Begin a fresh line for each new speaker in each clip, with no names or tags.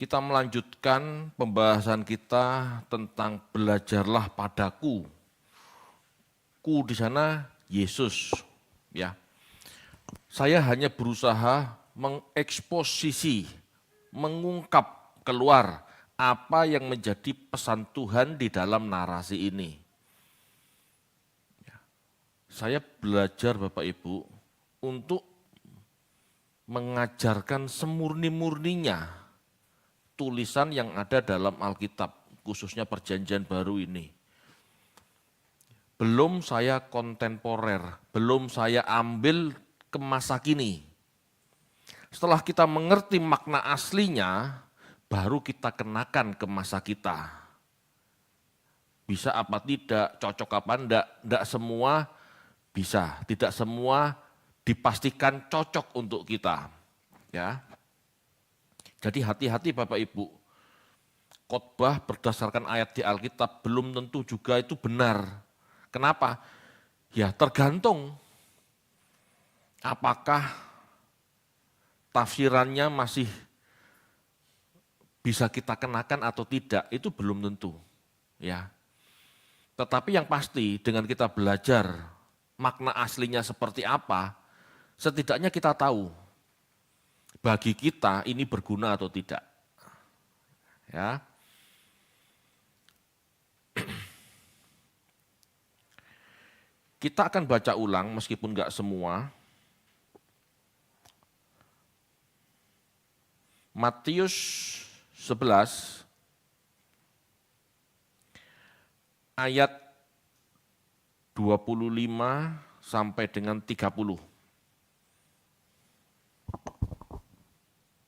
Kita melanjutkan pembahasan kita tentang belajarlah padaku. Ku di sana Yesus, ya. Saya hanya berusaha mengeksposisi, mengungkap keluar apa yang menjadi pesan Tuhan di dalam narasi ini. Saya belajar Bapak Ibu untuk mengajarkan semurni-murninya tulisan yang ada dalam Alkitab, khususnya Perjanjian Baru ini. Belum saya kontemporer, belum saya ambil ke masa kini. Setelah kita mengerti makna aslinya, baru kita kenakan ke masa kita. Bisa apa tidak, cocok apa enggak semua bisa, tidak semua dipastikan cocok untuk kita. Ya. Jadi hati-hati Bapak Ibu, khotbah berdasarkan ayat di Alkitab belum tentu juga itu benar. Kenapa? Ya tergantung apakah tafsirannya masih bisa kita kenakan atau tidak, itu belum tentu. Ya. Tetapi yang pasti dengan kita belajar makna aslinya seperti apa, setidaknya kita tahu bagi kita ini berguna atau tidak. Ya. Kita akan baca ulang meskipun enggak semua. Matius 11 ayat 25 sampai dengan 30.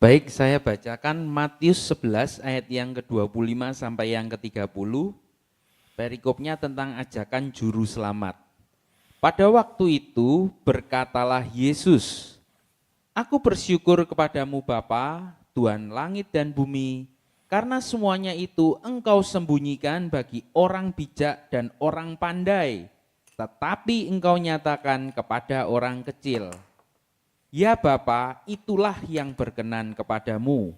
Baik, saya bacakan Matius 11 ayat yang ke-25 sampai yang ke-30. Perikopnya tentang ajakan juru selamat. Pada waktu itu berkatalah Yesus, "Aku bersyukur kepadamu Bapa, Tuhan langit dan bumi, karena semuanya itu Engkau sembunyikan bagi orang bijak dan orang pandai, tetapi Engkau nyatakan kepada orang kecil. Ya Bapa, itulah yang berkenan kepadamu.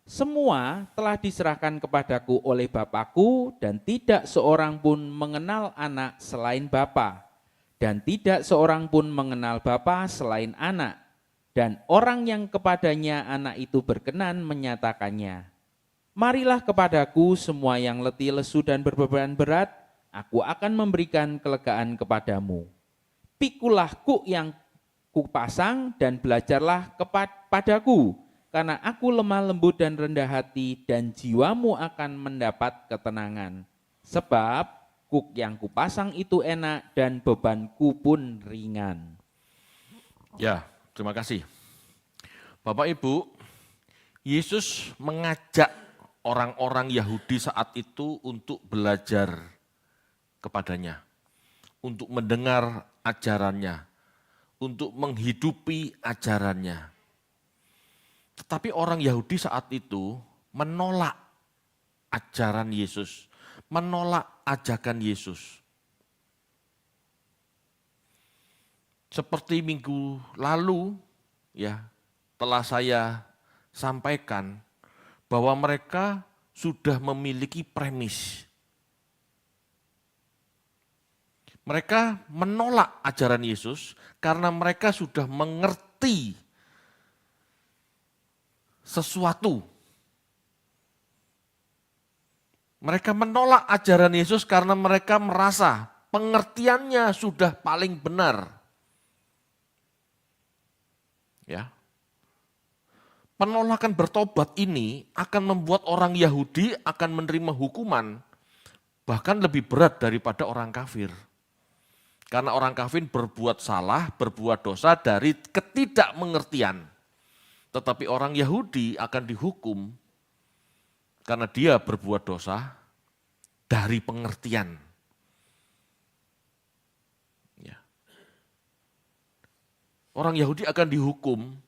Semua telah diserahkan kepadaku oleh Bapakku, dan tidak seorang pun mengenal anak selain Bapa, dan tidak seorang pun mengenal Bapa selain anak, dan orang yang kepadanya anak itu berkenan menyatakannya. Marilah kepadaku semua yang letih lesu dan berbeban berat, aku akan memberikan kelegaan kepadamu. Pikulah kuk yang kupasang dan belajarlah kepadaku, karena aku lemah lembut dan rendah hati, dan jiwamu akan mendapat ketenangan. Sebab kuk yang kupasang itu enak dan bebanku pun ringan."
Ya, terima kasih. Bapak Ibu, Yesus mengajak orang-orang Yahudi saat itu untuk belajar kepadanya, untuk mendengar ajarannya, untuk menghidupi ajarannya. Tetapi orang Yahudi saat itu menolak ajaran Yesus, menolak ajakan Yesus. Seperti minggu lalu, ya, telah saya sampaikan bahwa mereka sudah memiliki premis. Mereka menolak ajaran Yesus karena mereka sudah mengerti sesuatu. Mereka menolak ajaran Yesus karena mereka merasa pengertiannya sudah paling benar. Ya. Penolakan bertobat ini akan membuat orang Yahudi akan menerima hukuman bahkan lebih berat daripada orang kafir. Karena orang kafir berbuat salah, berbuat dosa dari ketidakmengertian. Tetapi orang Yahudi akan dihukum karena dia berbuat dosa dari pengertian. Ya. Orang Yahudi akan dihukum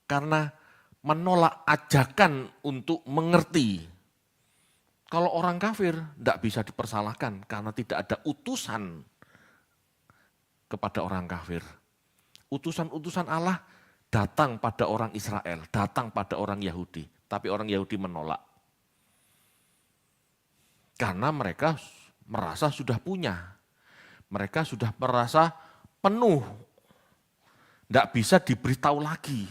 karena menolak ajakan untuk mengerti. Kalau orang kafir tidak bisa dipersalahkan karena tidak ada utusan kepada orang kafir. Utusan-utusan Allah datang pada orang Israel, datang pada orang Yahudi. tapi orang Yahudi menolak. Karena mereka merasa sudah punya. Mereka sudah merasa penuh. Tidak bisa diberitahu lagi.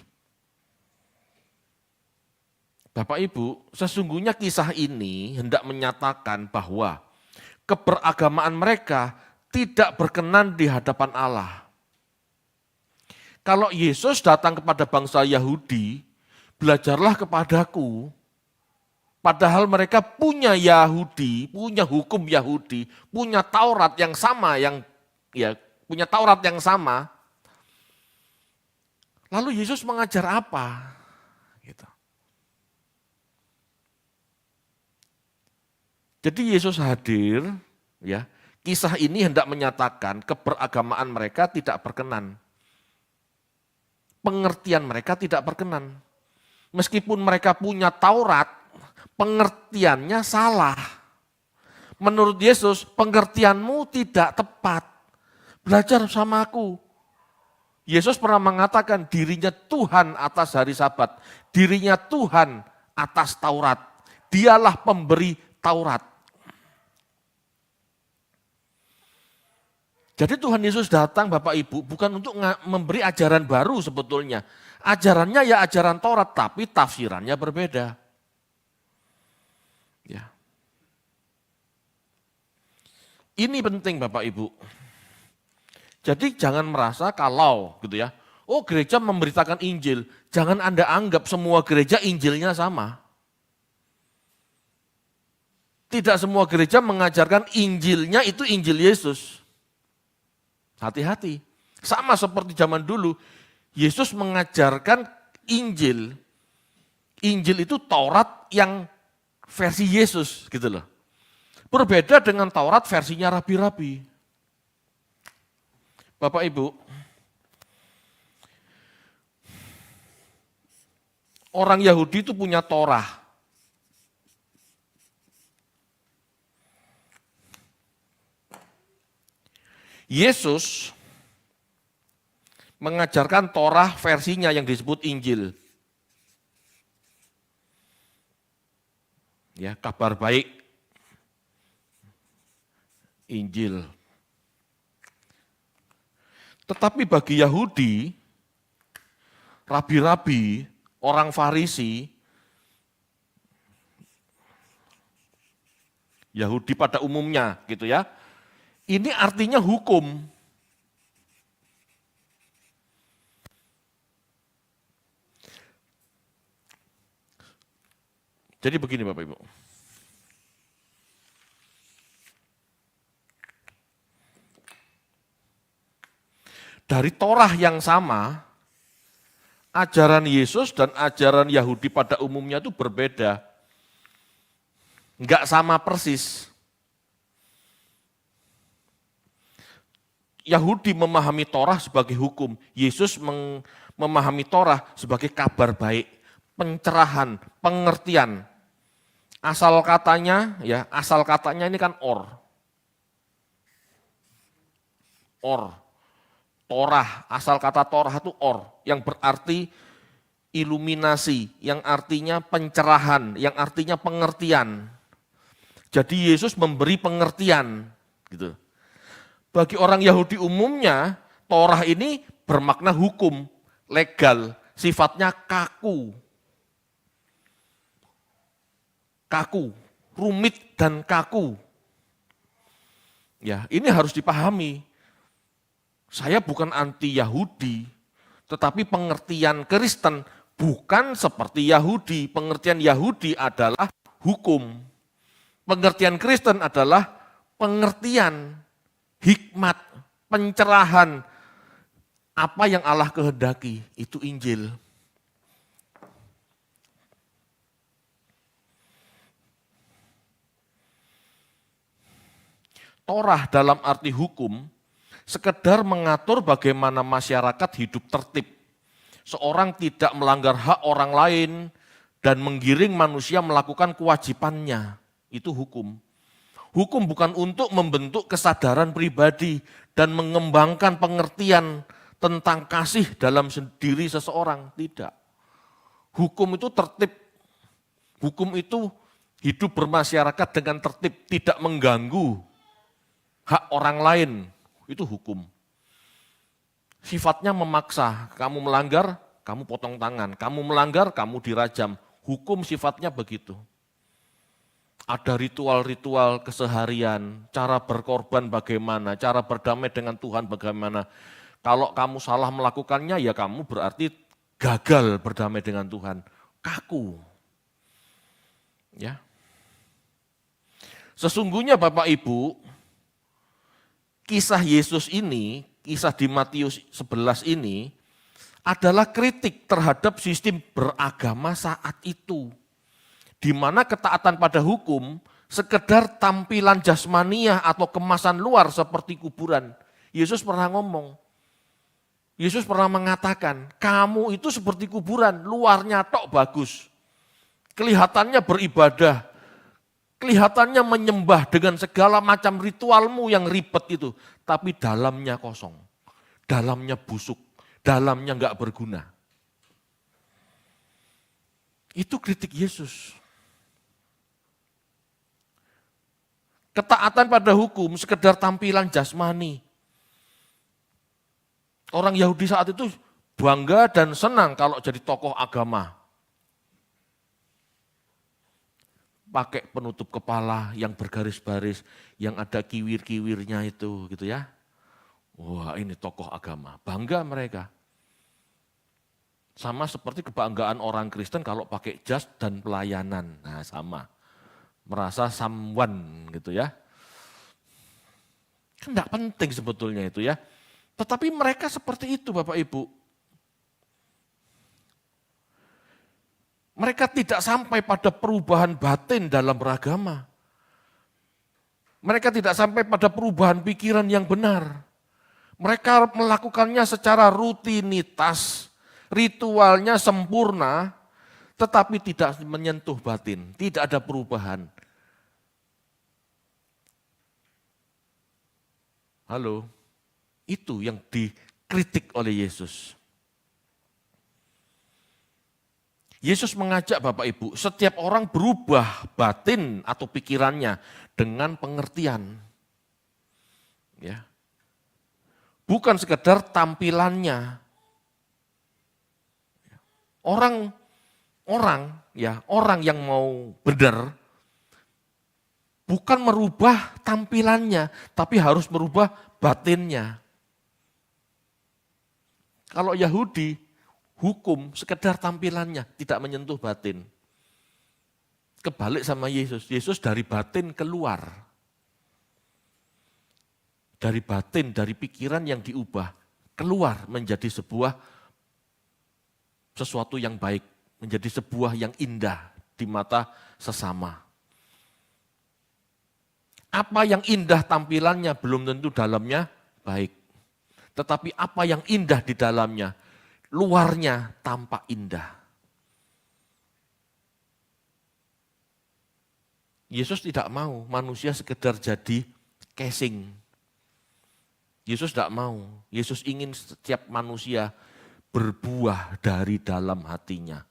Bapak Ibu, sesungguhnya kisah ini hendak menyatakan bahwa keberagamaan mereka tidak berkenan di hadapan Allah. Kalau Yesus datang kepada bangsa Yahudi, belajarlah kepadaku. Padahal mereka punya Yahudi, punya hukum Yahudi, punya Taurat yang sama, punya Taurat yang sama. Lalu Yesus mengajar apa? Gitu. Jadi Yesus hadir, ya. Kisah ini hendak menyatakan keberagamaan mereka tidak berkenan. Pengertian mereka tidak berkenan. Meskipun mereka punya Taurat, pengertiannya salah. Menurut Yesus, pengertianmu tidak tepat. Belajar sama aku. Yesus pernah mengatakan dirinya Tuhan atas hari Sabat. Dirinya Tuhan atas Taurat. Dialah pemberi Taurat. Jadi Tuhan Yesus datang Bapak Ibu bukan untuk memberi ajaran baru sebetulnya. Ajarannya ya ajaran Taurat, tapi tafsirannya berbeda. Ya. Ini penting Bapak Ibu. Jadi jangan merasa kalau gitu ya, oh gereja memberitakan Injil, jangan Anda anggap semua gereja Injilnya sama. Tidak semua gereja mengajarkan Injilnya itu Injil Yesus. Hati-hati. Sama seperti zaman dulu, Yesus mengajarkan Injil. Injil itu Taurat yang versi Yesus gitu loh. Berbeda dengan Taurat versinya rabi-rabi. Bapak Ibu, orang Yahudi itu punya Torah. Yesus mengajarkan Torah versinya yang disebut Injil. Ya, kabar baik. Injil. Tetapi bagi Yahudi, rabi-rabi, orang Farisi, Yahudi pada umumnya gitu ya, ini artinya hukum. Jadi begini Bapak Ibu. Dari Torah yang sama, ajaran Yesus dan ajaran Yahudi pada umumnya itu berbeda. Enggak sama persis. Yahudi memahami Torah sebagai hukum, Yesus memahami Torah sebagai kabar baik, pencerahan, pengertian. Asal katanya ini kan or. Torah, asal kata Torah itu or, yang berarti iluminasi, yang artinya pencerahan, yang artinya pengertian. Jadi Yesus memberi pengertian, gitu. Bagi orang Yahudi umumnya, Torah ini bermakna hukum, legal, sifatnya kaku. Kaku, rumit dan kaku. Ya, ini harus dipahami. Saya bukan anti Yahudi, tetapi pengertian Kristen bukan seperti Yahudi. Pengertian Yahudi adalah hukum. Pengertian Kristen adalah pengertian, hikmat, pencerahan. Apa yang Allah kehendaki, itu Injil. Torah dalam arti hukum, sekedar mengatur bagaimana masyarakat hidup tertib. Seorang tidak melanggar hak orang lain dan menggiring manusia melakukan kewajibannya. Itu hukum. Hukum bukan untuk membentuk kesadaran pribadi dan mengembangkan pengertian tentang kasih dalam diri seseorang. Tidak. Hukum itu tertib Hukum itu hidup bermasyarakat dengan tertib, tidak mengganggu hak orang lain. Itu hukum. Sifatnya memaksa, kamu melanggar, kamu potong tangan. Kamu melanggar, kamu dirajam. Hukum sifatnya begitu. Ada ritual-ritual keseharian, cara berkorban bagaimana, cara berdamai dengan Tuhan bagaimana. Kalau kamu salah melakukannya, ya kamu berarti gagal berdamai dengan Tuhan. Kaku. Ya. Sesungguhnya Bapak Ibu, kisah Yesus ini, kisah di Matius 11 ini adalah kritik terhadap sistem beragama saat itu. Di mana ketaatan pada hukum sekedar tampilan jasmaniah atau kemasan luar seperti kuburan. Yesus pernah ngomong, Yesus pernah mengatakan, kamu itu seperti kuburan, luarnya tok bagus. Kelihatannya beribadah, kelihatannya menyembah dengan segala macam ritualmu yang ribet itu. Tapi dalamnya kosong, dalamnya busuk, dalamnya enggak berguna. Itu kritik Yesus. Ketaatan pada hukum sekedar tampilan jasmani. Orang Yahudi saat itu bangga dan senang kalau jadi tokoh agama. Pakai penutup kepala yang bergaris-baris, yang ada kiwir-kiwirnya itu gitu ya. Wah, ini tokoh agama, bangga mereka. Sama seperti kebanggaan orang Kristen kalau pakai jas dan pelayanan. Nah, sama. Merasa someone gitu ya. Kan enggak penting sebetulnya itu ya. Tetapi mereka seperti itu Bapak Ibu. Mereka tidak sampai pada perubahan batin dalam beragama. Mereka tidak sampai pada perubahan pikiran yang benar. Mereka melakukannya secara rutinitas, ritualnya sempurna, tetapi tidak menyentuh batin, tidak ada perubahan. Halo, itu yang dikritik oleh Yesus. Yesus mengajak Bapak Ibu, setiap orang berubah batin atau pikirannya dengan pengertian. Ya. Bukan sekedar tampilannya. Orang yang mau benar bukan merubah tampilannya, tapi harus merubah batinnya. Kalau Yahudi, hukum sekedar tampilannya, tidak menyentuh batin. Kebalik sama Yesus, Yesus dari batin keluar. Dari batin, dari pikiran yang diubah, keluar menjadi sesuatu yang baik, menjadi sebuah yang indah di mata sesama. Apa yang indah tampilannya belum tentu dalamnya baik. Tetapi apa yang indah di dalamnya, luarnya tampak indah. Yesus tidak mau manusia sekedar jadi casing. Yesus tidak mau. Yesus ingin setiap manusia berbuah dari dalam hatinya.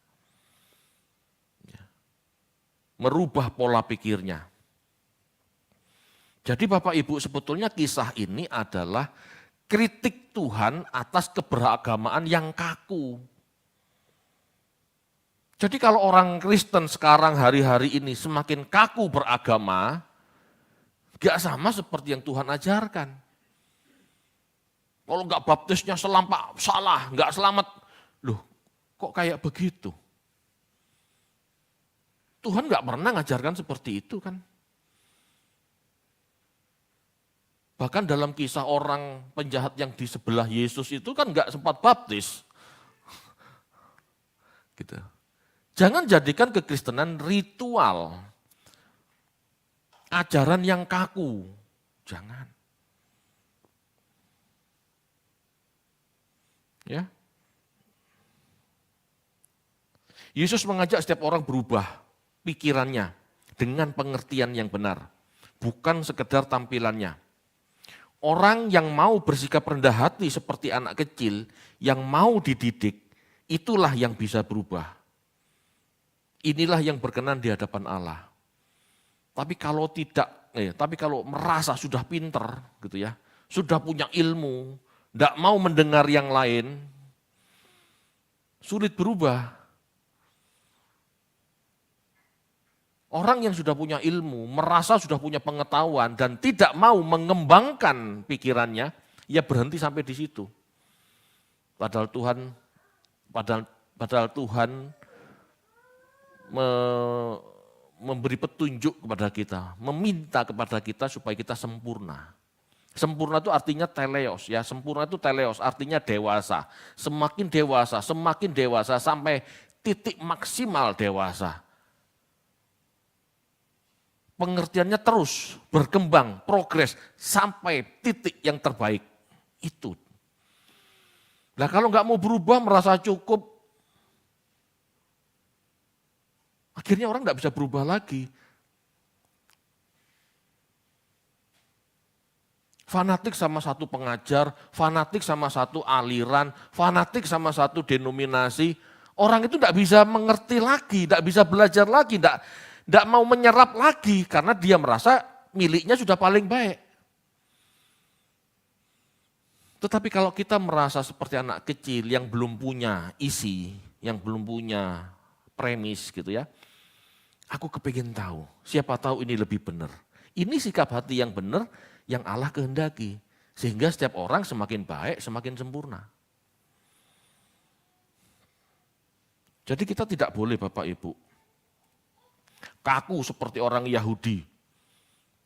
Merubah pola pikirnya. Jadi Bapak Ibu sebetulnya kisah ini adalah kritik Tuhan atas keberagamaan yang kaku. Jadi kalau orang Kristen sekarang hari-hari ini semakin kaku beragama, gak sama seperti yang Tuhan ajarkan. Kalau gak baptisnya salah, gak selamat. Loh kok kayak begitu? Tuhan gak pernah ngajarkan seperti itu kan. Bahkan dalam kisah orang penjahat yang di sebelah Yesus itu kan gak sempat baptis. Gitu. Jangan jadikan kekristenan ritual. Ajaran yang kaku. Jangan. Ya. Yesus mengajak setiap orang berubah pikirannya dengan pengertian yang benar. Bukan sekedar tampilannya. Orang yang mau bersikap rendah hati seperti anak kecil, yang mau dididik, itulah yang bisa berubah. inilah yang berkenan di hadapan Allah. Tapi kalau merasa sudah pinter gitu ya, sudah punya ilmu, tidak mau mendengar yang lain, sulit berubah. Orang yang sudah punya ilmu, merasa sudah punya pengetahuan dan tidak mau mengembangkan pikirannya, ya berhenti sampai di situ. Padahal Tuhan memberi petunjuk kepada kita, meminta kepada kita supaya kita sempurna. Sempurna itu artinya teleos, ya. Sempurna itu teleos, artinya dewasa. Semakin dewasa sampai titik maksimal dewasa. Pengertiannya terus berkembang, progres sampai titik yang terbaik. Itu. Nah kalau nggak mau berubah, merasa cukup, akhirnya orang nggak bisa berubah lagi. Fanatik sama satu pengajar, fanatik sama satu aliran, fanatik sama satu denominasi. Orang itu nggak bisa mengerti lagi, nggak bisa belajar lagi, nggak mau menyerap lagi karena dia merasa miliknya sudah paling baik. Tetapi kalau kita merasa seperti anak kecil yang belum punya isi, yang belum punya premis gitu ya, aku kepingin tahu, siapa tahu ini lebih benar. Ini sikap hati yang benar yang Allah kehendaki. Sehingga setiap orang semakin baik, semakin sempurna. Jadi kita tidak boleh Bapak Ibu kaku seperti orang Yahudi.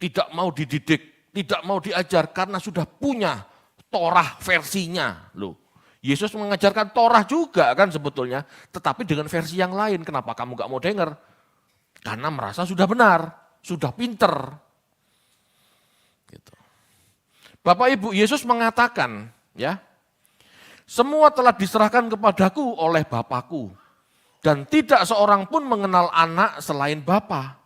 Tidak mau dididik, tidak mau diajar karena sudah punya Torah versinya. Loh, Yesus mengajarkan Torah juga kan sebetulnya, tetapi dengan versi yang lain. Kenapa kamu gak mau dengar? Karena merasa sudah benar, sudah pinter. Gitu. Bapak Ibu, Yesus mengatakan, ya, semua telah diserahkan kepadaku oleh Bapakku, dan tidak seorang pun mengenal anak selain Bapa,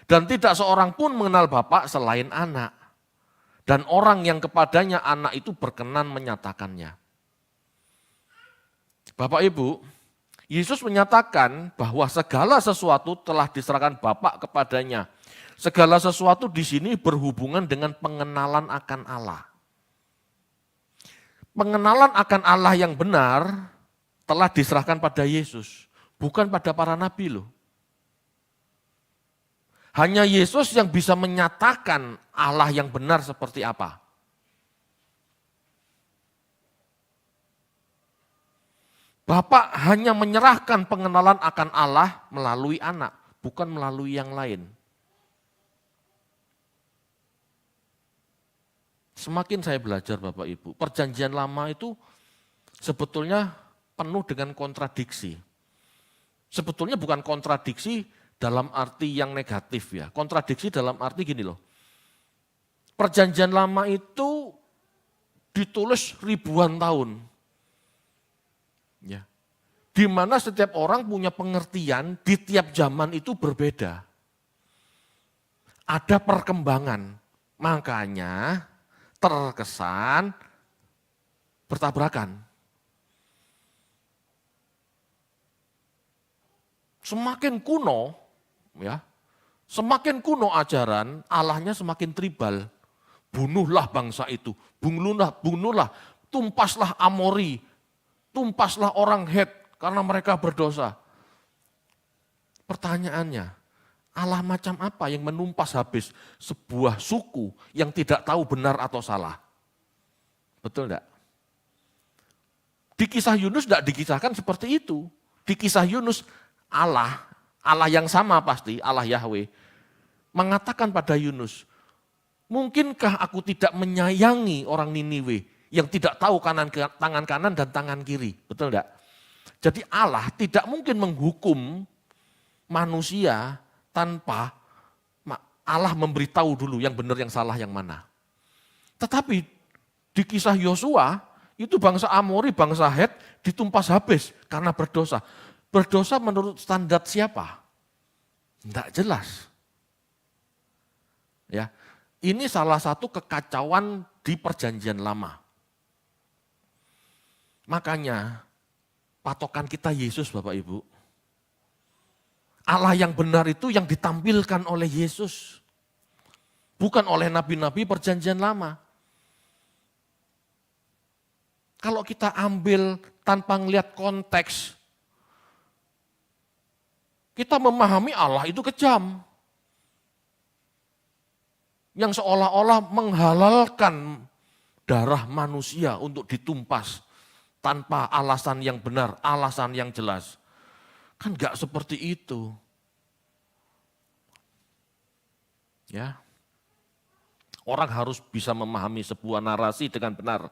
dan tidak seorang pun mengenal Bapa selain anak, dan orang yang kepadanya anak itu berkenan menyatakannya. Bapak Ibu, Yesus menyatakan bahwa segala sesuatu telah diserahkan Bapa kepadanya. Segala sesuatu di sini berhubungan dengan pengenalan akan Allah. Pengenalan akan Allah yang benar telah diserahkan pada Yesus, bukan pada para nabi loh. Hanya Yesus yang bisa menyatakan Allah yang benar seperti apa. Bapa hanya menyerahkan pengenalan akan Allah melalui anak, bukan melalui yang lain. Semakin saya belajar Bapak Ibu, perjanjian lama itu sebetulnya penuh dengan kontradiksi. Sebetulnya bukan kontradiksi dalam arti yang negatif ya. Kontradiksi dalam arti gini loh. Perjanjian lama itu ditulis ribuan tahun. Ya. Di mana setiap orang punya pengertian di tiap zaman itu berbeda. Ada perkembangan. Makanya terkesan bertabrakan. Semakin kuno, ya, semakin kuno ajaran, Allahnya semakin tribal. Bunuhlah bangsa itu, bunuhlah, tumpaslah Amori, tumpaslah orang Het karena mereka berdosa. Pertanyaannya, Allah macam apa yang menumpas habis sebuah suku yang tidak tahu benar atau salah? Betul enggak? Di kisah Yunus enggak dikisahkan seperti itu. Di kisah Yunus Allah yang sama pasti, Allah Yahweh, mengatakan pada Yunus, mungkinkah aku tidak menyayangi orang Niniwe yang tidak tahu tangan kanan dan tangan kiri? Betul enggak? Jadi Allah tidak mungkin menghukum manusia tanpa Allah memberitahu dulu yang benar yang salah yang mana. Tetapi di kisah Yosua itu bangsa Amori, bangsa Het ditumpas habis karena berdosa. Berdosa menurut standar siapa? Tidak jelas. Ya, ini salah satu kekacauan di perjanjian lama. Makanya patokan kita Yesus Bapak Ibu. Allah yang benar itu yang ditampilkan oleh Yesus. Bukan oleh nabi-nabi perjanjian lama. Kalau kita ambil tanpa melihat konteks, kita memahami Allah itu kejam. Yang seolah-olah menghalalkan darah manusia untuk ditumpas tanpa alasan yang benar, alasan yang jelas. Kan enggak seperti itu. Ya. Orang harus bisa memahami sebuah narasi dengan benar.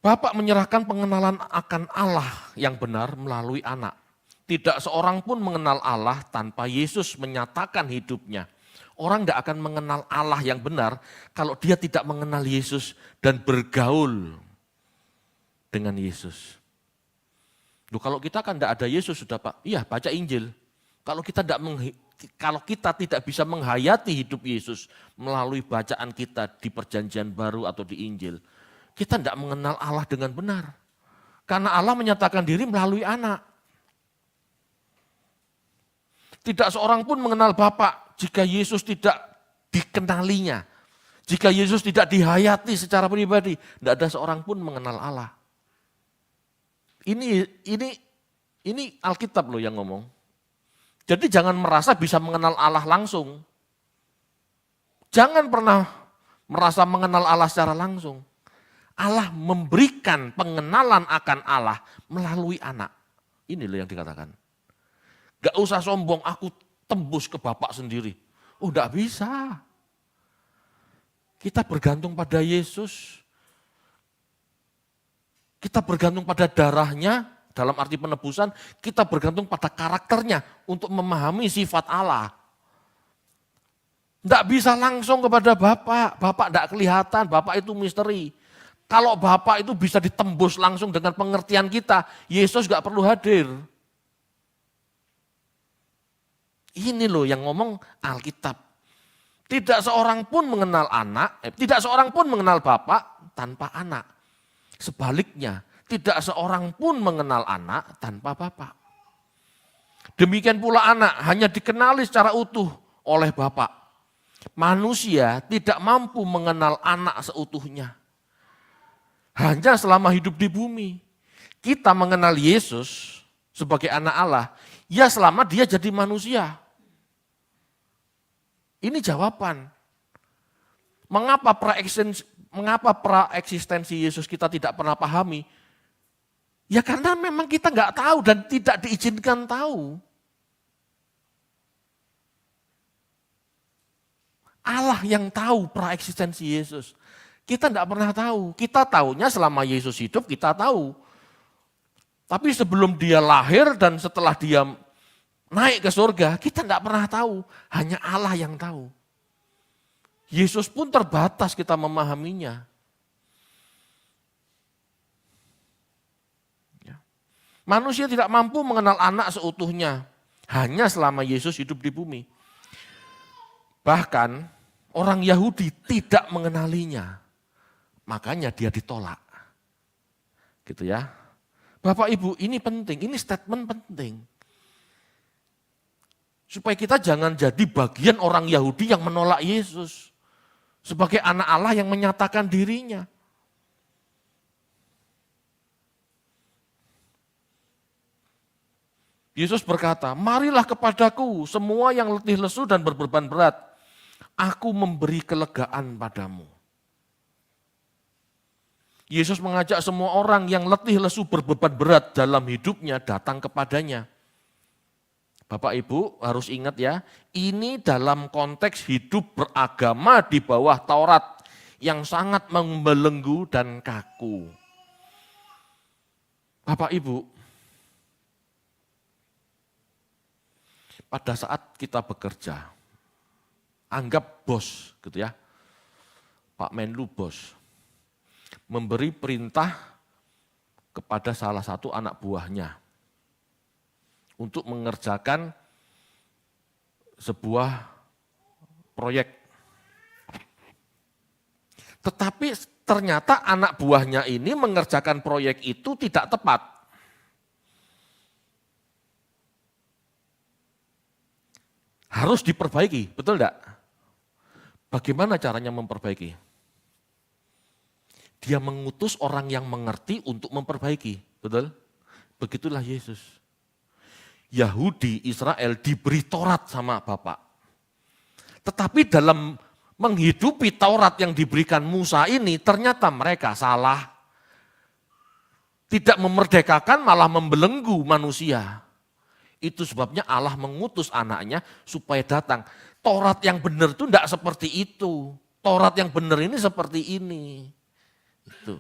Bapak menyerahkan pengenalan akan Allah yang benar melalui anak. Tidak seorang pun mengenal Allah tanpa Yesus menyatakan hidupnya. Orang tidak akan mengenal Allah yang benar kalau dia tidak mengenal Yesus dan bergaul dengan Yesus. Loh, kalau kita kan tidak ada Yesus sudah Pak, iya baca Injil. Kalau kita tidak bisa menghayati hidup Yesus melalui bacaan kita di perjanjian baru atau di Injil, kita tidak mengenal Allah dengan benar. Karena Allah menyatakan diri melalui anak. Tidak seorang pun mengenal Bapa jika Yesus tidak dikenalinya. Jika Yesus tidak dihayati secara pribadi, tidak ada seorang pun mengenal Allah. Ini Alkitab loh yang ngomong. Jadi jangan merasa bisa mengenal Allah langsung. Jangan pernah merasa mengenal Allah secara langsung. Allah memberikan pengenalan akan Allah melalui anak. Ini loh yang dikatakan. Gak usah sombong, aku tembus ke Bapak sendiri. Oh enggak bisa. Kita bergantung pada Yesus. Kita bergantung pada darahnya, dalam arti penebusan, kita bergantung pada karakternya untuk memahami sifat Allah. Tidak bisa langsung kepada Bapak, Bapak tidak kelihatan, Bapak itu misteri. Kalau Bapak itu bisa ditembus langsung dengan pengertian kita, Yesus gak perlu hadir. Ini loh yang ngomong Alkitab. Tidak seorang pun mengenal tidak seorang pun mengenal Bapak tanpa anak. Sebaliknya, tidak seorang pun mengenal anak tanpa Bapak. Demikian pula anak hanya dikenali secara utuh oleh Bapak. Manusia tidak mampu mengenal anak seutuhnya. Hanya selama hidup di bumi. Kita mengenal Yesus sebagai anak Allah, ya selama dia jadi manusia. Ini jawaban. Mengapa praeksistensi Yesus kita tidak pernah pahami? Ya karena memang kita nggak tahu dan tidak diizinkan tahu. Allah yang tahu praeksistensi Yesus. Kita tidak pernah tahu. Kita tahunya selama Yesus hidup kita tahu. Tapi sebelum dia lahir dan setelah dia naik ke surga, kita tidak pernah tahu. Hanya Allah yang tahu. Yesus pun terbatas kita memahaminya. Manusia tidak mampu mengenal anak seutuhnya. Hanya selama Yesus hidup di bumi. Bahkan orang Yahudi tidak mengenalinya. Makanya dia ditolak. Gitu ya. Bapak Ibu, ini penting, ini statement penting. Supaya kita jangan jadi bagian orang Yahudi yang menolak Yesus. Sebagai anak Allah yang menyatakan dirinya. Yesus berkata, marilah kepadaku semua yang letih lesu dan berbeban berat. Aku memberi kelegaan padamu. Yesus mengajak semua orang yang letih lesu berbeban berat dalam hidupnya datang kepadanya. Bapak Ibu harus ingat ya, ini dalam konteks hidup beragama di bawah Taurat yang sangat membelenggu dan kaku. Bapak Ibu, pada saat kita bekerja, anggap bos gitu ya, Pak Menlu bos, memberi perintah kepada salah satu anak buahnya untuk mengerjakan sebuah proyek. Tetapi ternyata anak buahnya ini mengerjakan proyek itu tidak tepat. harus diperbaiki, betul enggak? Bagaimana caranya memperbaiki? Dia mengutus orang yang mengerti untuk memperbaiki, betul? Begitulah Yesus. Yahudi, Israel diberi Taurat sama Bapak. Tetapi dalam menghidupi Taurat yang diberikan Musa ini, ternyata mereka salah. Tidak memerdekakan, malah membelenggu manusia. Itu sebabnya Allah mengutus anaknya supaya datang. Taurat yang benar itu tidak seperti itu. Taurat yang benar ini seperti ini. Itu.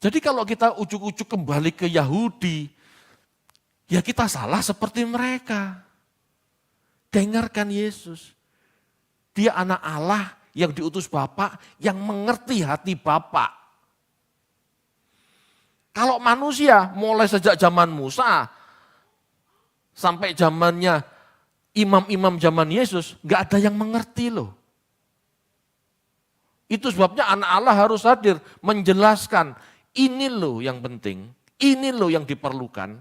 Jadi kalau kita ujuk-ujuk kembali ke Yahudi, ya kita salah seperti mereka. Dengarkan Yesus. Dia anak Allah yang diutus Bapa, yang mengerti hati Bapa. Kalau manusia mulai sejak zaman Musa sampai zamannya imam-imam zaman Yesus, nggak ada yang mengerti loh. Itu sebabnya anak Allah harus hadir menjelaskan, ini loh yang penting, ini loh yang diperlukan.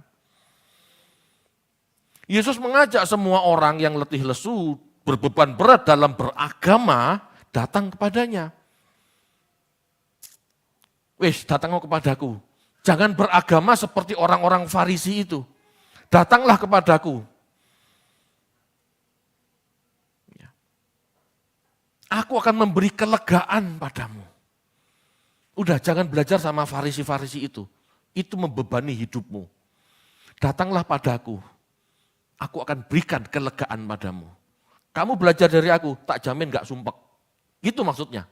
Yesus mengajak semua orang yang letih lesu, berbeban berat dalam beragama, datang kepadanya. Wis, datanglah kepadaku. Jangan beragama seperti orang-orang Farisi itu. Datanglah kepadaku. Aku akan memberi kelegaan padamu. Udah, jangan belajar sama Farisi-Farisi itu. Itu membebani hidupmu. Datanglah padaku. Aku akan berikan kelegaan padamu. Kamu belajar dari aku, tak jamin gak sumpek. Gitu maksudnya.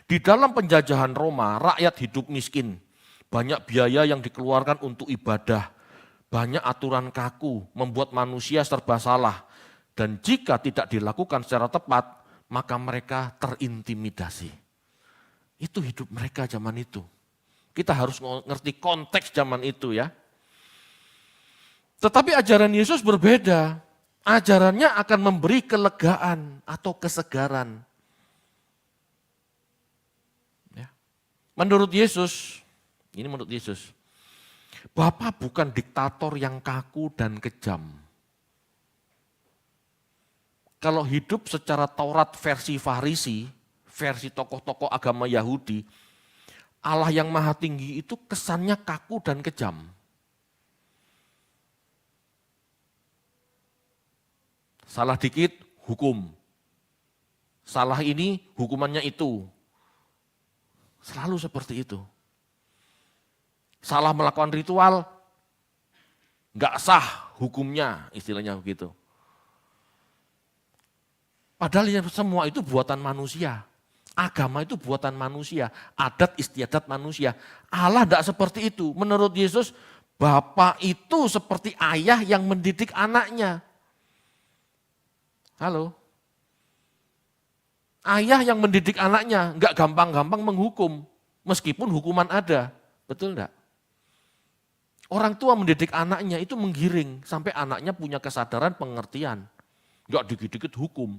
Di dalam penjajahan Roma, rakyat hidup miskin. Banyak biaya yang dikeluarkan untuk ibadah. Banyak aturan kaku, membuat manusia serba salah. Dan jika tidak dilakukan secara tepat, maka mereka terintimidasi. Itu hidup mereka zaman itu. Kita harus ngerti konteks zaman itu ya. Tetapi ajaran Yesus berbeda. Ajarannya akan memberi kelegaan atau kesegaran. Menurut Yesus, ini menurut Yesus, Bapa bukan diktator yang kaku dan kejam. Kalau hidup secara Taurat versi Farisi, versi tokoh-tokoh agama Yahudi, Allah yang maha tinggi itu kesannya kaku dan kejam. Salah dikit, hukum. Salah ini, hukumannya itu. Selalu seperti itu. Salah melakukan ritual, nggak sah hukumnya, istilahnya begitu. Padahal yang semua itu buatan manusia. Agama itu buatan manusia, adat istiadat manusia. Allah tidak seperti itu. Menurut Yesus, Bapa itu seperti ayah yang mendidik anaknya. Halo? Ayah yang mendidik anaknya nggak gampang-gampang menghukum, meskipun hukuman ada, betul enggak? Orang tua mendidik anaknya itu menggiring sampai anaknya punya kesadaran pengertian, nggak dikit-dikit hukum.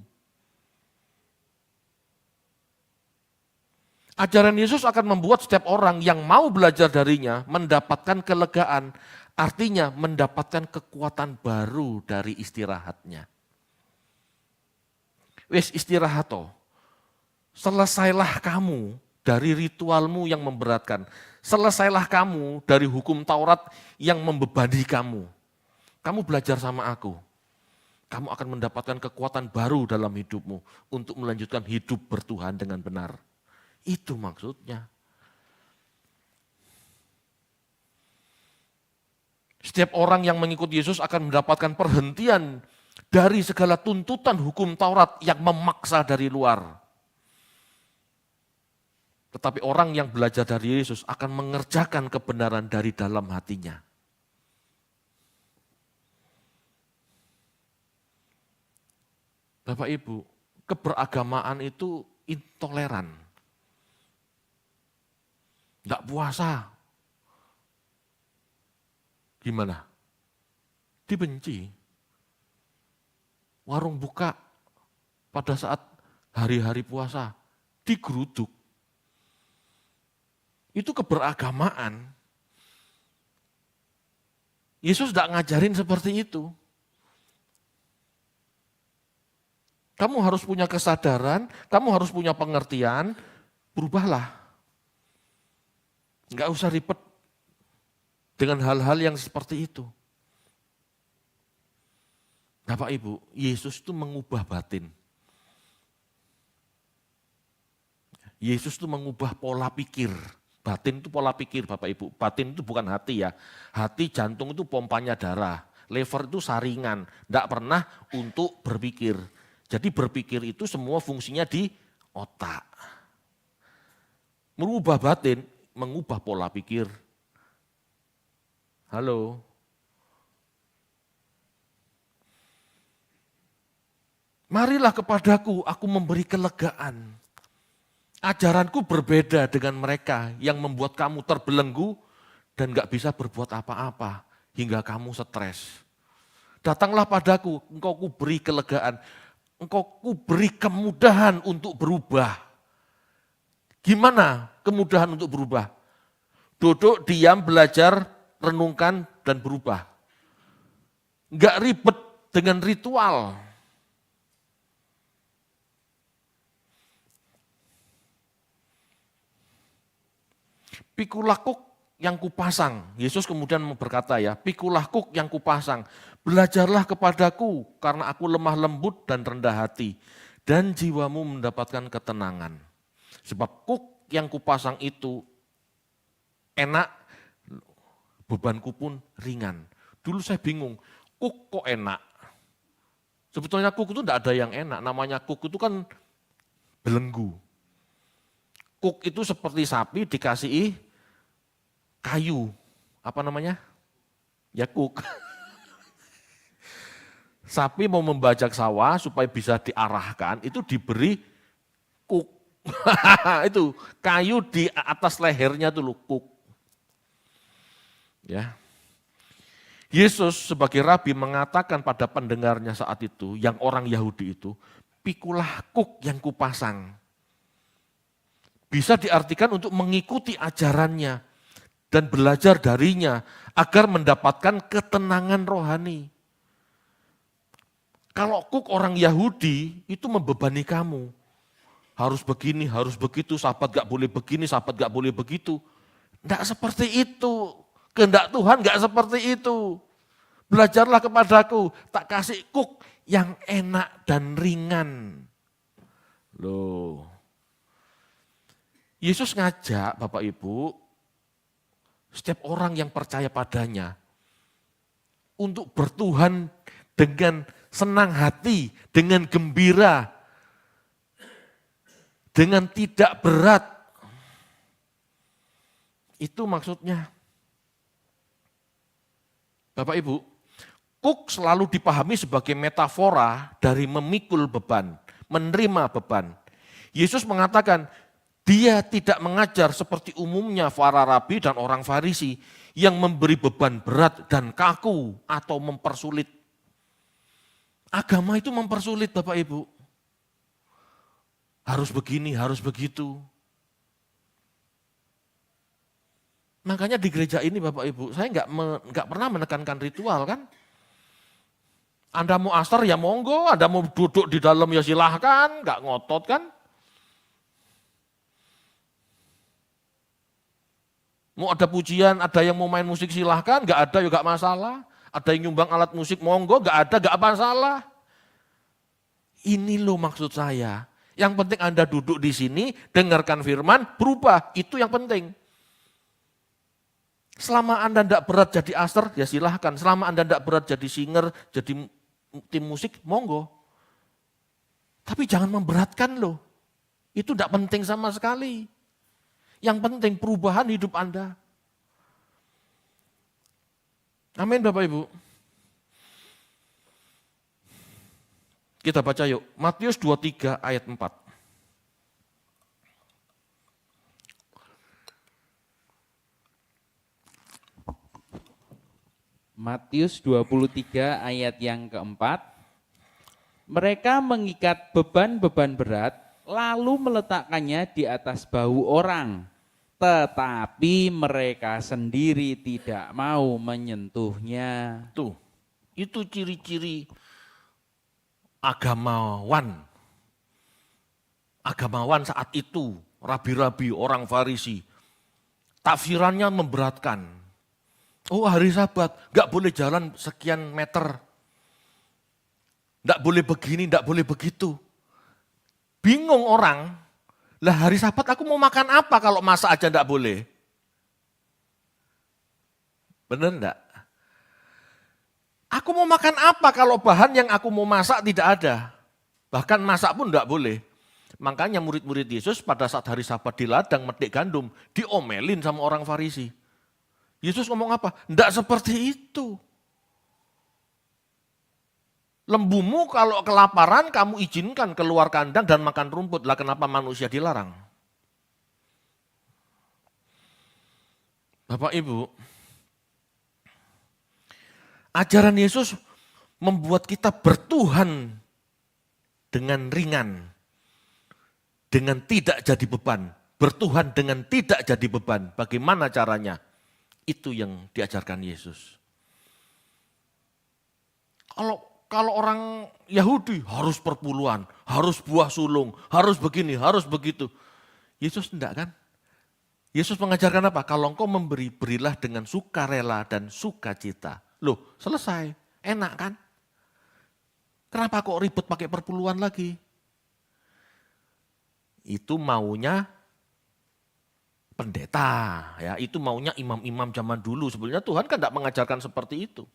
Ajaran Yesus akan membuat setiap orang yang mau belajar darinya mendapatkan kelegaan, artinya mendapatkan kekuatan baru dari istirahatnya. Wes istirahat toh. Selesailah kamu dari ritualmu yang memberatkan. Selesailah kamu dari hukum Taurat yang membebani kamu. Kamu belajar sama aku. Kamu akan mendapatkan kekuatan baru dalam hidupmu untuk melanjutkan hidup bertuhan dengan benar. Itu maksudnya. Setiap orang yang mengikut Yesus akan mendapatkan perhentian dari segala tuntutan hukum Taurat yang memaksa dari luar. Tetapi orang yang belajar dari Yesus akan mengerjakan kebenaran dari dalam hatinya. Bapak Ibu, keberagamaan itu intoleran. Enggak puasa. Gimana? Dibenci. Warung buka pada saat hari-hari puasa, digeruduk. Itu keberagamaan. Yesus tidak ngajarin seperti itu. Kamu harus punya kesadaran, kamu harus punya pengertian, berubahlah. Enggak usah ribet dengan hal-hal yang seperti itu. Bapak Ibu, Yesus itu mengubah batin. Yesus itu mengubah pola pikir. Batin itu pola pikir Bapak Ibu. Batin itu bukan hati ya. Hati, jantung itu pompanya darah. Lever itu saringan. Tidak pernah untuk berpikir. Jadi berpikir itu semua fungsinya di otak. Merubah batin, mengubah pola pikir. Halo. Marilah kepadaku, aku memberi kelegaan. Ajaranku berbeda dengan mereka yang membuat kamu terbelenggu dan gak bisa berbuat apa-apa hingga kamu stres. Datanglah padaku, engkau ku beri kelegaan, engkau ku beri kemudahan untuk berubah. Gimana kemudahan untuk berubah? Duduk, diam, belajar, renungkan, dan berubah. Gak ribet dengan ritual. Pikulah kuk yang kupasang. Yesus kemudian berkata ya, pikulah kuk yang kupasang. Belajarlah kepadaku karena aku lemah lembut dan rendah hati. Dan jiwamu mendapatkan ketenangan. Sebab kuk yang kupasang itu enak, bebanku pun ringan. Dulu saya bingung, kuk kok enak? Sebetulnya kuk itu tidak ada yang enak, namanya kuk itu kan belenggu. Kuk itu seperti sapi dikasih kayu, apa namanya? Ya kuk. Sapi mau membajak sawah supaya bisa diarahkan, itu diberi kuk. Itu kayu di atas lehernya dulu kuk. Ya. Yesus sebagai rabi mengatakan pada pendengarnya saat itu, yang orang Yahudi itu, pikulah kuk yang kupasang. Bisa diartikan untuk mengikuti ajarannya dan belajar darinya agar mendapatkan ketenangan rohani. Kalau kuk orang Yahudi itu membebani kamu. Harus begini, harus begitu, sahabat gak boleh begini, sahabat gak boleh begitu. Tidak seperti itu. Kehendak Tuhan gak seperti itu. Belajarlah kepadaku, tak kasih kuk yang enak dan ringan. Loh. Yesus ngajak Bapak Ibu, setiap orang yang percaya padanya, untuk bertuhan dengan senang hati, dengan gembira, dengan tidak berat. Itu maksudnya. Bapak Ibu, kuk selalu dipahami sebagai metafora dari memikul beban, menerima beban. Yesus mengatakan, dia tidak mengajar seperti umumnya para rabi dan orang Farisi yang memberi beban berat dan kaku atau mempersulit. Agama itu mempersulit Bapak Ibu. Harus begini, harus begitu. Makanya di gereja ini Bapak Ibu, saya nggak pernah menekankan ritual kan. Anda mau asar ya monggo, Anda mau duduk di dalam ya silahkan, nggak ngotot kan. Mau ada pujian, ada yang mau main musik silahkan, nggak ada ya nggak masalah. Ada yang nyumbang alat musik monggo, nggak ada nggak masalah. Ini loh maksud saya. Yang penting Anda duduk di sini, dengarkan firman, berubah. Itu yang penting. Selama Anda tidak berat jadi aster, ya silahkan. Selama Anda tidak berat jadi singer, jadi tim musik, monggo. Tapi jangan memberatkan loh. Itu tidak penting sama sekali. Yang penting perubahan hidup Anda. Amin Bapak Ibu. Kita baca yuk, Matius 23 ayat 4.
Matius 23 ayat yang keempat. Mereka mengikat beban-beban berat lalu meletakkannya di atas bahu orang tetapi mereka sendiri tidak mau menyentuhnya.
Tuh, itu ciri-ciri agamawan. Agamawan saat itu, rabi-rabi, orang Farisi. Tafsirannya memberatkan. Oh, hari Sabat, nggak boleh jalan sekian meter. Nggak boleh begini, nggak boleh begitu. Bingung orang, lah hari Sabat aku mau makan apa kalau masak aja nggak boleh? Bener enggak? Aku mau makan apa kalau bahan yang aku mau masak tidak ada? Bahkan masak pun enggak boleh. Makanya murid-murid Yesus pada saat hari Sabat di ladang metik gandum, diomelin sama orang Farisi. Yesus ngomong apa? Enggak seperti itu. Lembumu kalau kelaparan kamu izinkan keluar kandang dan makan rumput. Lah kenapa manusia dilarang? Bapak Ibu, ajaran Yesus membuat kita bertuhan dengan ringan, dengan tidak jadi beban. Bertuhan dengan tidak jadi beban. Bagaimana caranya? Itu yang diajarkan Yesus. Kalau orang Yahudi harus perpuluhan, harus buah sulung, harus begini, harus begitu. Yesus enggak kan? Yesus mengajarkan apa? Kalau engkau memberi, berilah dengan sukarela dan sukacita. Loh, selesai. Enak kan? Kenapa kok ribet pakai perpuluhan lagi? Itu maunya pendeta, ya. Itu maunya imam-imam zaman dulu. Sebenarnya Tuhan kan enggak mengajarkan seperti itu.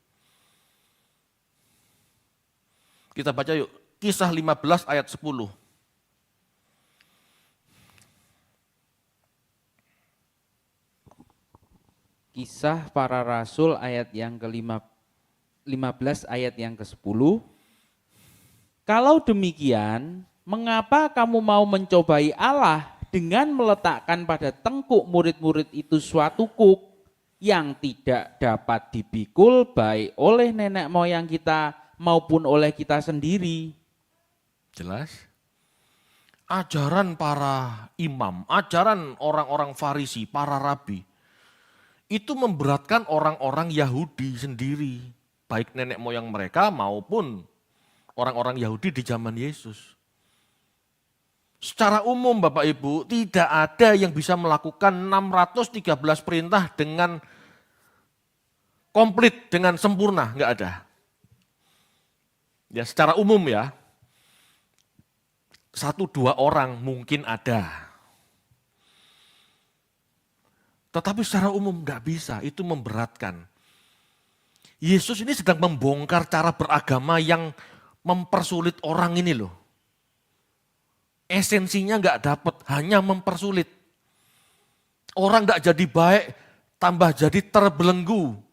Kita baca yuk, Kisah 15 ayat 10.
Kisah para Rasul ayat yang ke-15 ayat yang ke-10. Kalau demikian, mengapa kamu mau mencobai Allah dengan meletakkan pada tengkuk murid-murid itu suatu kuk yang tidak dapat dipikul baik oleh nenek moyang kita maupun oleh kita sendiri?
Jelas? Ajaran para imam, ajaran orang-orang Farisi, para rabi, itu memberatkan orang-orang Yahudi sendiri. Baik nenek moyang mereka maupun orang-orang Yahudi di zaman Yesus. Secara umum Bapak Ibu, tidak ada yang bisa melakukan 613 perintah dengan komplit, dengan sempurna, enggak ada. Ya secara umum ya, 1-2 orang mungkin ada. Tetapi secara umum enggak bisa, itu memberatkan. Yesus ini sedang membongkar cara beragama yang mempersulit orang ini loh. Esensinya enggak dapat, hanya mempersulit. Orang enggak jadi baik, tambah jadi terbelenggu.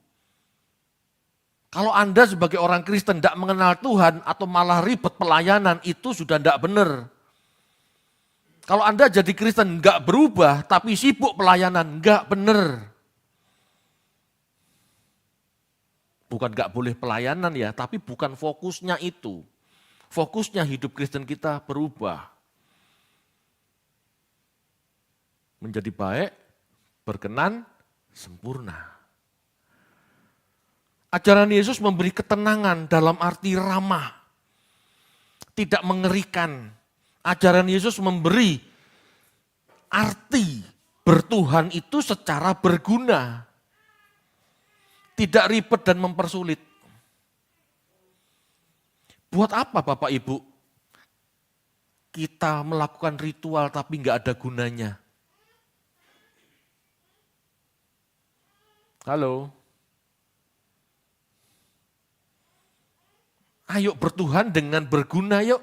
Kalau Anda sebagai orang Kristen tidak mengenal Tuhan atau malah ribet pelayanan, itu sudah tidak benar. Kalau Anda jadi Kristen enggak berubah tapi sibuk pelayanan, enggak benar. Bukan enggak boleh pelayanan ya, tapi bukan fokusnya itu. Fokusnya hidup Kristen kita berubah. Menjadi baik, berkenan, sempurna. Ajaran Yesus memberi ketenangan dalam arti ramah, tidak mengerikan. Ajaran Yesus memberi arti bertuhan itu secara berguna, tidak ribet dan mempersulit. Buat apa Bapak Ibu kita melakukan ritual tapi nggak ada gunanya? Halo? Ayo bertuhan dengan berguna yuk.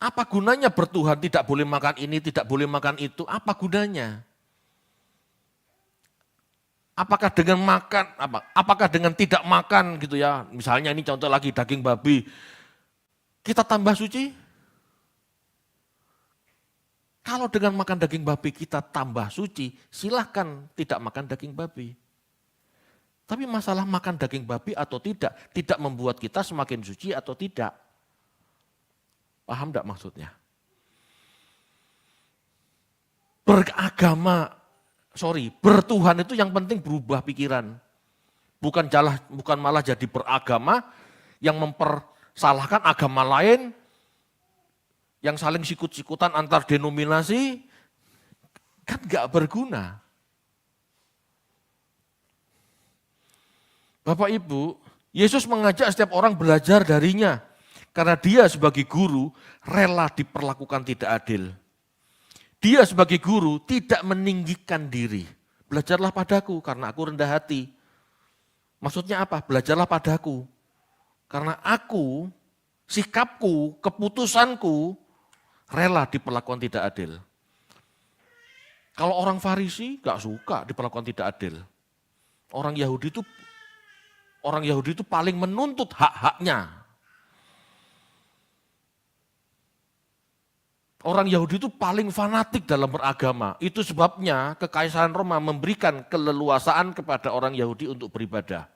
Apa gunanya bertuhan tidak boleh makan ini, tidak boleh makan itu, apa gunanya? Apakah dengan makan, apakah dengan tidak makan gitu ya, misalnya ini contoh lagi daging babi, kita tambah suci? Kalau dengan makan daging babi kita tambah suci, silahkan tidak makan daging babi. Tapi masalah makan daging babi atau tidak membuat kita semakin suci atau tidak. Paham enggak maksudnya? Bertuhan itu yang penting berubah pikiran. Bukan malah jadi beragama yang mempersalahkan agama lain, yang saling sikut-sikutan antar denominasi, kan gak berguna. Bapak Ibu, Yesus mengajak setiap orang belajar darinya, karena dia sebagai guru rela diperlakukan tidak adil. Dia sebagai guru tidak meninggikan diri. Belajarlah padaku karena aku rendah hati. Maksudnya apa? Belajarlah padaku. Karena aku, sikapku, keputusanku rela diperlakukan tidak adil. Kalau orang Farisi gak suka diperlakukan tidak adil. Orang Yahudi itu paling menuntut hak-haknya. Orang Yahudi itu paling fanatik dalam beragama. Itu sebabnya Kekaisaran Roma memberikan keleluasaan kepada orang Yahudi untuk beribadah.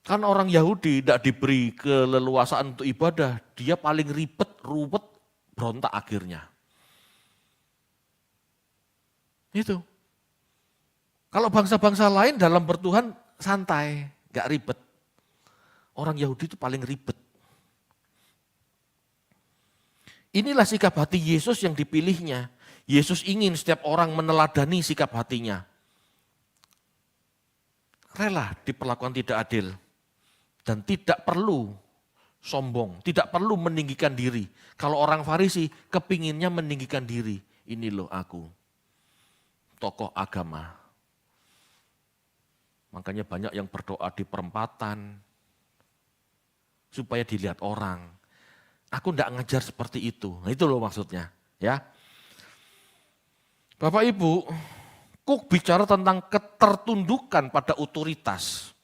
Kan orang Yahudi tidak diberi keleluasaan untuk ibadah, dia paling ribet, ruwet, berontak akhirnya. Itu. Kalau bangsa-bangsa lain dalam bertuhan santai, gak ribet. Orang Yahudi itu paling ribet. Inilah sikap hati Yesus yang dipilihnya. Yesus ingin setiap orang meneladani sikap hatinya. Rela diperlakukan tidak adil. Dan tidak perlu sombong, tidak perlu meninggikan diri. Kalau orang Farisi kepinginnya meninggikan diri. Ini loh aku, tokoh agama. Makanya banyak yang berdoa di perempatan, supaya dilihat orang. Aku tidak ngajar seperti itu. Nah itu loh maksudnya. Ya. Bapak Ibu, Cook bicara tentang ketertundukan pada otoritas.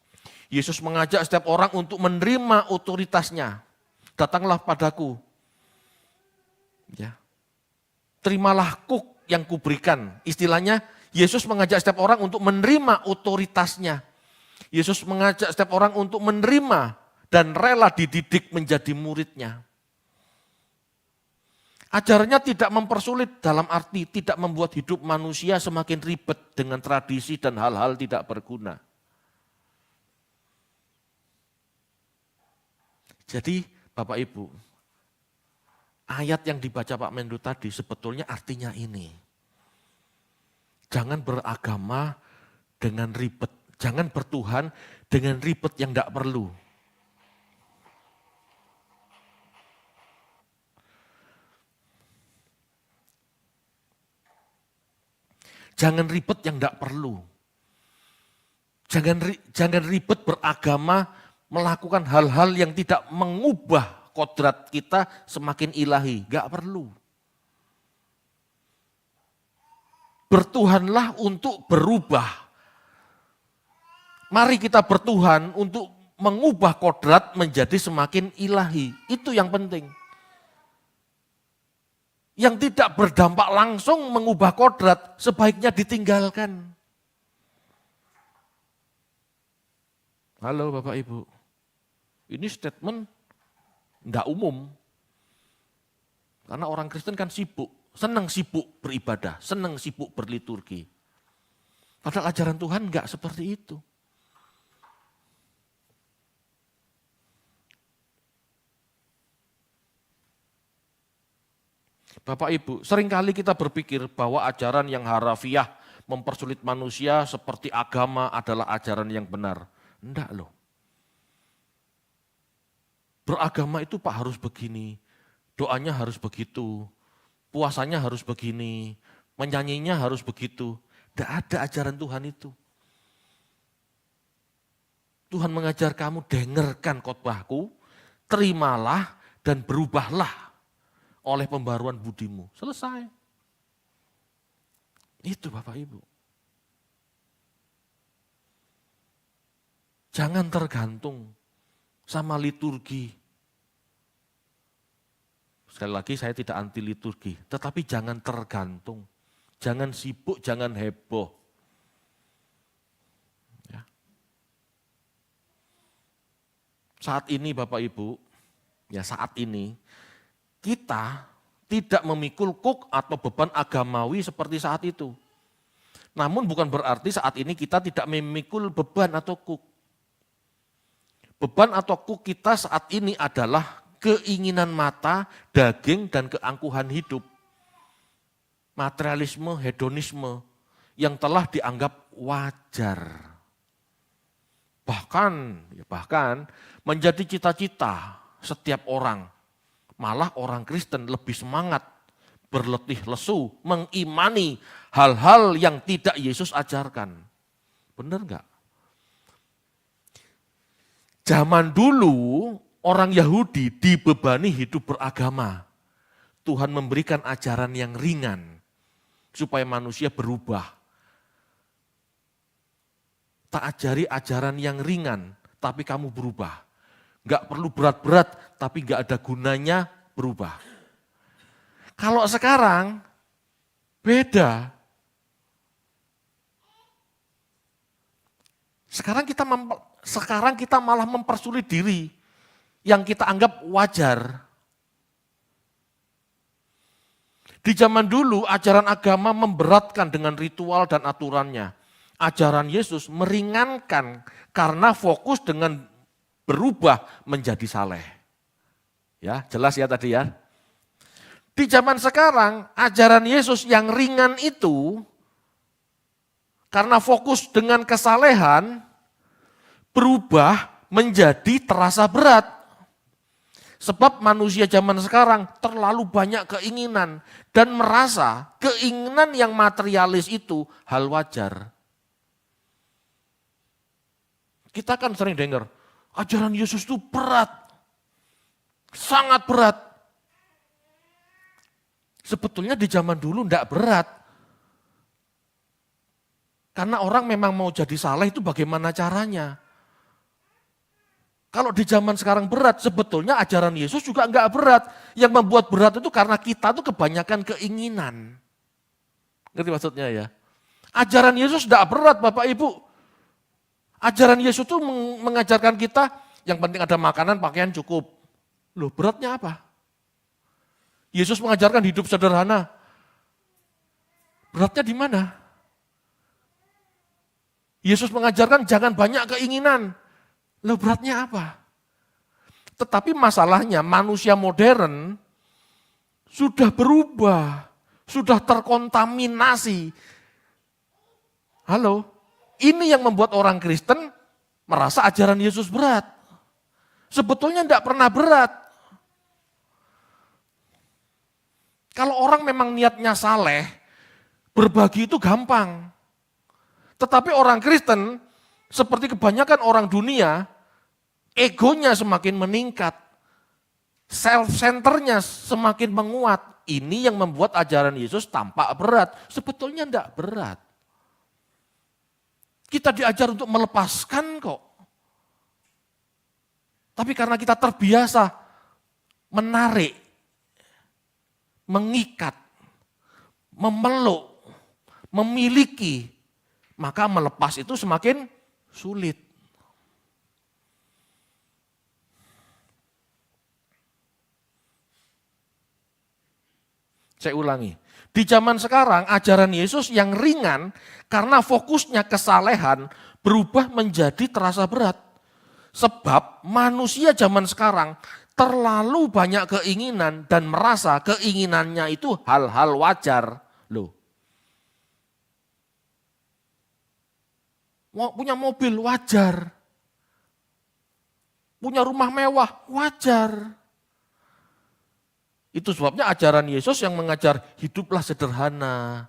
Yesus mengajak setiap orang untuk menerima otoritasnya. Datanglah padaku. Ya. Terimalah Cook yang kuberikan. Istilahnya Yesus mengajak setiap orang untuk menerima otoritasnya. Yesus mengajak setiap orang untuk menerima dan rela dididik menjadi muridnya. Ajarannya tidak mempersulit dalam arti tidak membuat hidup manusia semakin ribet dengan tradisi dan hal-hal tidak berguna. Jadi Bapak Ibu, ayat yang dibaca Pak Mendu tadi sebetulnya artinya ini. Jangan beragama dengan ribet, jangan bertuhan dengan ribet yang tidak perlu. Jangan ribet yang tidak perlu. Jangan ribet beragama, melakukan hal-hal yang tidak mengubah kodrat kita semakin ilahi. Gak perlu. Bertuhanlah untuk berubah. Mari kita bertuhan untuk mengubah kodrat menjadi semakin ilahi. Itu yang penting. Yang tidak berdampak langsung mengubah kodrat, sebaiknya ditinggalkan. Halo Bapak Ibu, ini statement tidak umum. Karena orang Kristen kan sibuk, senang sibuk beribadah, senang sibuk berliturgi. Padahal ajaran Tuhan enggak seperti itu. Bapak Ibu, seringkali kita berpikir bahwa ajaran yang harafiah mempersulit manusia seperti agama adalah ajaran yang benar. Enggak loh. Beragama itu Pak harus begini, doanya harus begitu, puasanya harus begini, menyanyinya harus begitu. Tidak ada ajaran Tuhan itu. Tuhan mengajar kamu dengarkan khotbahku, terimalah dan berubahlah oleh pembaruan budimu. Selesai. Itu Bapak Ibu. Jangan tergantung sama liturgi. Sekali lagi saya tidak anti liturgi, tetapi jangan tergantung. Jangan sibuk, jangan heboh. Ya. Saat ini Bapak Ibu, ya saat ini kita tidak memikul kuk atau beban agamawi seperti saat itu. Namun bukan berarti saat ini kita tidak memikul beban atau kuk. Beban atau kuk kita saat ini adalah keinginan mata, daging, dan keangkuhan hidup. Materialisme, hedonisme yang telah dianggap wajar. Bahkan menjadi cita-cita setiap orang. Malah orang Kristen lebih semangat, berletih lesu, mengimani hal-hal yang tidak Yesus ajarkan. Benar enggak? Zaman dulu orang Yahudi dibebani hidup beragama. Tuhan memberikan ajaran yang ringan supaya manusia berubah. Tak ajari ajaran yang ringan, tapi kamu berubah. Enggak perlu berat-berat, tapi enggak ada gunanya berubah. Kalau sekarang beda. Sekarang kita malah mempersulit diri yang kita anggap wajar. Di zaman dulu ajaran agama memberatkan dengan ritual dan aturannya. Ajaran Yesus meringankan karena fokus dengan berubah menjadi saleh. Ya, jelas ya tadi ya. Di zaman sekarang ajaran Yesus yang ringan itu karena fokus dengan kesalehan berubah menjadi terasa berat. Sebab manusia zaman sekarang terlalu banyak keinginan dan merasa keinginan yang materialis itu hal wajar. Kita kan sering dengar, ajaran Yesus itu berat, sangat berat. Sebetulnya di zaman dulu enggak berat. Karena orang memang mau jadi saleh itu bagaimana caranya. Kalau di zaman sekarang berat, sebetulnya ajaran Yesus juga enggak berat. Yang membuat berat itu karena kita tuh kebanyakan keinginan. Ngerti maksudnya ya? Ajaran Yesus enggak berat Bapak Ibu. Ajaran Yesus itu mengajarkan kita yang penting ada makanan, pakaian cukup. Loh beratnya apa? Yesus mengajarkan hidup sederhana. Beratnya di mana? Yesus mengajarkan jangan banyak keinginan. Loh beratnya apa? Tetapi masalahnya manusia modern sudah berubah, sudah terkontaminasi. Halo, ini yang membuat orang Kristen merasa ajaran Yesus berat. Sebetulnya tidak pernah berat. Kalau orang memang niatnya saleh, berbagi itu gampang. Tetapi orang Kristen, seperti kebanyakan orang dunia, egonya semakin meningkat. Self-centernya semakin menguat. Ini yang membuat ajaran Yesus tampak berat. Sebetulnya tidak berat. Kita diajar untuk melepaskan kok. Tapi karena kita terbiasa menarik, mengikat, memeluk, memiliki, maka melepas itu semakin sulit. Saya ulangi, di zaman sekarang ajaran Yesus yang ringan karena fokusnya kesalehan berubah menjadi terasa berat. Sebab manusia zaman sekarang terlalu banyak keinginan dan merasa keinginannya itu hal-hal wajar. Loh. Punya mobil wajar. Punya rumah mewah wajar. Itu sebabnya ajaran Yesus yang mengajar hiduplah sederhana.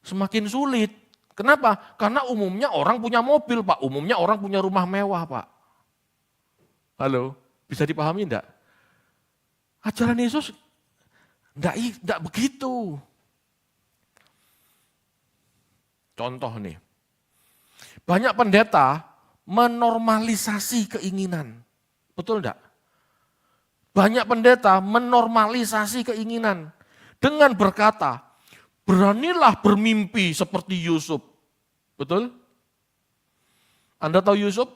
Semakin sulit. Kenapa? Karena umumnya orang punya mobil Pak. Umumnya orang punya rumah mewah Pak. Halo, bisa dipahami enggak? Ajaran Yesus enggak begitu. Contoh nih. Banyak pendeta menormalisasi keinginan. Betul enggak? Banyak pendeta menormalisasi keinginan dengan berkata, beranilah bermimpi seperti Yusuf. Betul? Anda tahu Yusuf?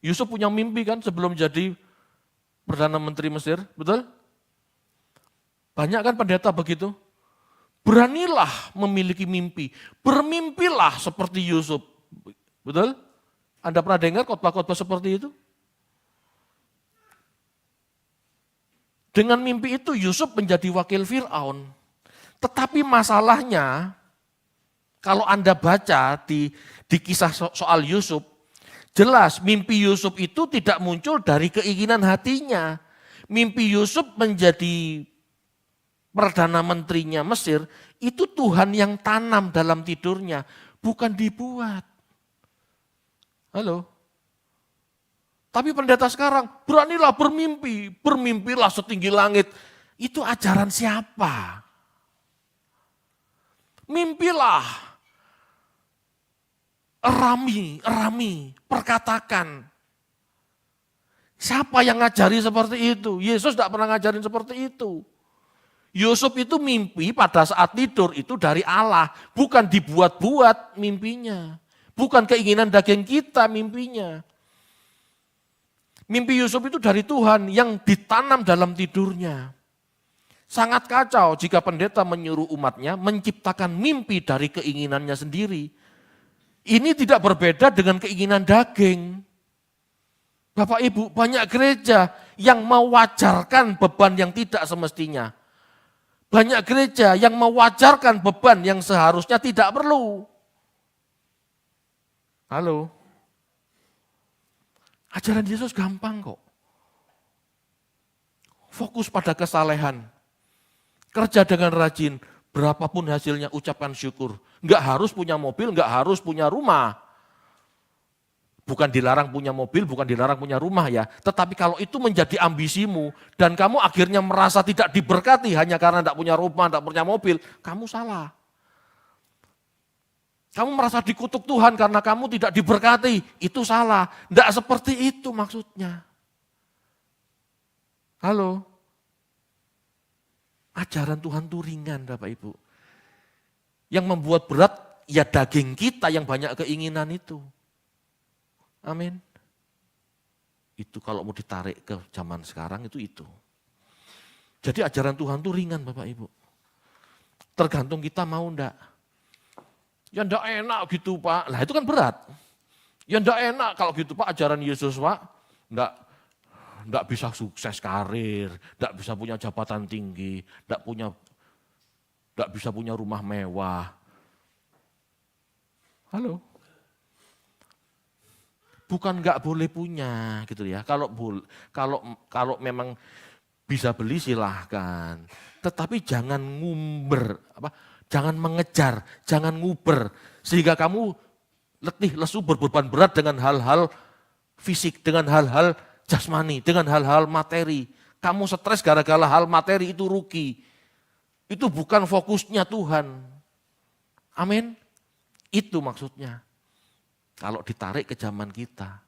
Yusuf punya mimpi kan sebelum jadi Perdana Menteri Mesir, betul? Banyak kan pendeta begitu? Beranilah memiliki mimpi. Bermimpilah seperti Yusuf. Betul? Anda pernah dengar khotbah-khotbah seperti itu? Dengan mimpi itu Yusuf menjadi wakil Fir'aun. Tetapi masalahnya, kalau Anda baca di kisah soal Yusuf, jelas mimpi Yusuf itu tidak muncul dari keinginan hatinya. Mimpi Yusuf menjadi Perdana Menterinya Mesir, itu Tuhan yang tanam dalam tidurnya, bukan dibuat. Halo? Tapi pendeta sekarang, beranilah bermimpi, bermimpilah setinggi langit. Itu ajaran siapa? Mimpilah, erami, perkatakan. Siapa yang ngajari seperti itu? Yesus tidak pernah ngajarin seperti itu. Yusuf itu mimpi pada saat tidur itu dari Allah, bukan dibuat-buat mimpinya. Bukan keinginan daging kita mimpinya. Mimpi Yusuf itu dari Tuhan yang ditanam dalam tidurnya. Sangat kacau jika pendeta menyuruh umatnya menciptakan mimpi dari keinginannya sendiri. Ini tidak berbeda dengan keinginan daging. Bapak Ibu, banyak gereja yang mewajarkan beban yang tidak semestinya. Banyak gereja yang mewajarkan beban yang seharusnya tidak perlu. Halo? Ajaran Yesus gampang kok. Fokus pada kesalehan. Kerja dengan rajin, berapapun hasilnya ucapkan syukur. Enggak harus punya mobil, enggak harus punya rumah. Bukan dilarang punya mobil, bukan dilarang punya rumah ya. Tetapi kalau itu menjadi ambisimu dan kamu akhirnya merasa tidak diberkati hanya karena enggak punya rumah, enggak punya mobil, kamu salah. Kamu merasa dikutuk Tuhan karena kamu tidak diberkati, itu salah. Tidak seperti itu maksudnya. Halo? Ajaran Tuhan itu ringan Bapak Ibu. Yang membuat berat ya daging kita yang banyak keinginan itu. Amin. Itu kalau mau ditarik ke zaman sekarang itu. Jadi ajaran Tuhan itu ringan Bapak Ibu. Tergantung kita mau enggak. Ya enggak enak gitu Pak, lah itu kan berat. Ya enggak enak kalau gitu Pak ajaran Yesus Pak, enggak bisa sukses karir, enggak bisa punya jabatan tinggi, enggak bisa punya rumah mewah. Halo? Bukan enggak boleh punya gitu ya, kalau memang bisa beli silahkan, tetapi jangan jangan mengejar, jangan nguber, sehingga kamu letih, lesu, berbeban berat dengan hal-hal fisik, dengan hal-hal jasmani, dengan hal-hal materi. Kamu stres gara-gara hal materi itu rugi. Itu bukan fokusnya Tuhan. Amin. Itu maksudnya. Kalau ditarik ke zaman kita.